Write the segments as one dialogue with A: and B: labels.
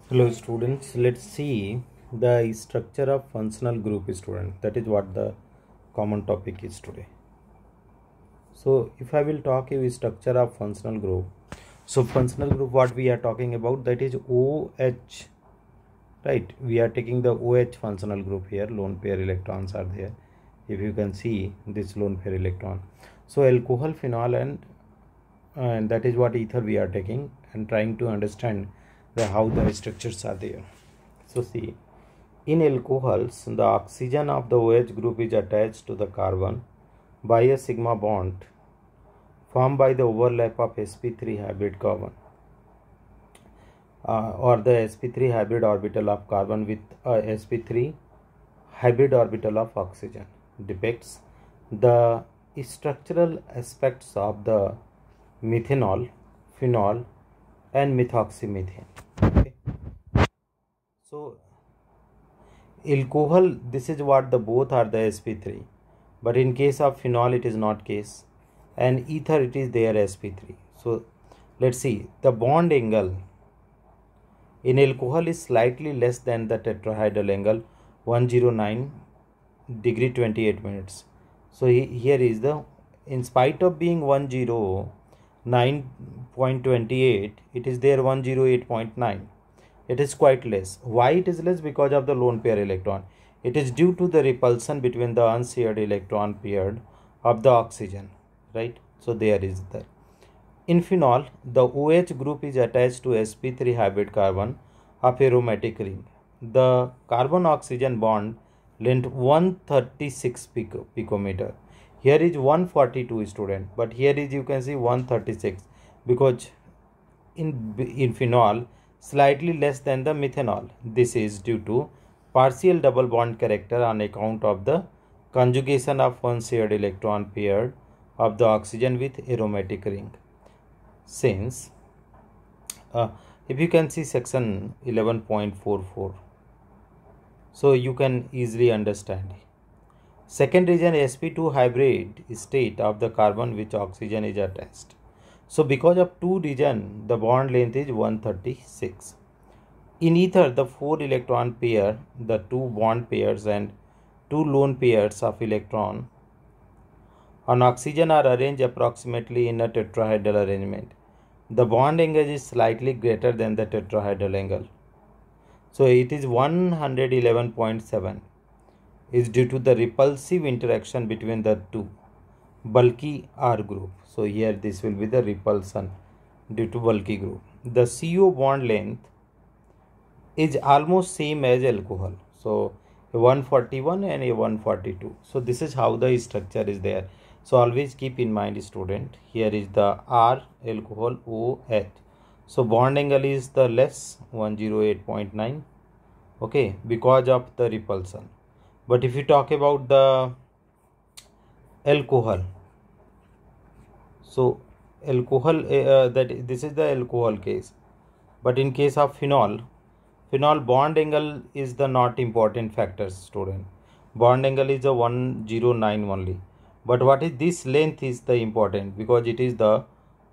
A: Hello students, let's see the structure of functional group student. That is what the common topic is today. So if I will talk about structure of functional group, so functional group what we are talking about, that is OH, right? We are taking the OH functional group here. Lone pair electrons are there. If you can see this lone pair electron, so alcohol, phenol and that is what ether we are taking and trying to understand how the structures are there. So see, in alcohols, the oxygen of the OH group is attached to the carbon by a sigma bond formed by the overlap of sp3 hybrid carbon or the sp3 hybrid orbital of carbon with a sp3 hybrid orbital of oxygen. Depicts the structural aspects of the methanol, phenol and methoxymethane. Okay. So alcohol, this is what the both are the sp3, but in case of phenol it is not case, and ether it is their sp3. So let's see, the bond angle in alcohol is slightly less than the tetrahedral angle, 109 degree 28 minutes. So here is the, in spite of being 109.28, it is there 108.9. It is quite less. Why it is less? Because of the lone pair electron. It is due to the repulsion between the unshared electron pair of the oxygen, right? So there is that. In phenol, the OH group is attached to sp3 hybrid carbon of aromatic ring. The carbon oxygen bond length 136 picometer. Here is 142 student, but here is, you can see 136, because in phenol slightly less than the methanol. This is due to partial double bond character on account of the conjugation of one shared electron pair of the oxygen with aromatic ring. Since if you can see section 11.44, so you can easily understand. Second region, sp2 hybrid state of the carbon which oxygen is attached. So because of two region, the bond length is 136. In ether, the 4 electron pair, the 2 bond pairs and 2 lone pairs of electron on oxygen are arranged approximately in a tetrahedral arrangement. The bond angle is slightly greater than the tetrahedral angle. So it is 111.7. is due to the repulsive interaction between the two bulky R group. So here this will be the repulsion due to bulky group. The CO bond length is almost same as alcohol. So a 141 and a 142. So this is how the structure is there. So always keep in mind, student, here is the R alcohol OH. So bond angle is the less 108.9. okay, because of the repulsion. But if you talk about the alcohol, so alcohol that this is the alcohol case, but in case of phenol bond angle is the not important factor, student. Bond angle is a 109 only, but what is this length is the important, because it is the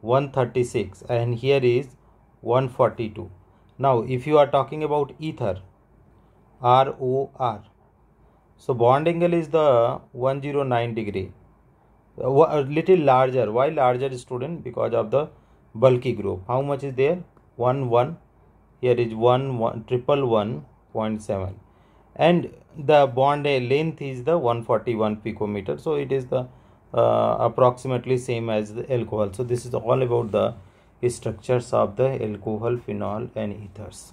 A: 136 and here is 142. Now if you are talking about ether, ROR, so bond angle is the 109 degree, a little larger. Why larger, student? Because of the bulky group. How much is there? 1 here is 111.7, and the bond length is the 141 picometer. So it is the approximately same as the alcohol. So this is all about the structures of the alcohol, phenol and ethers.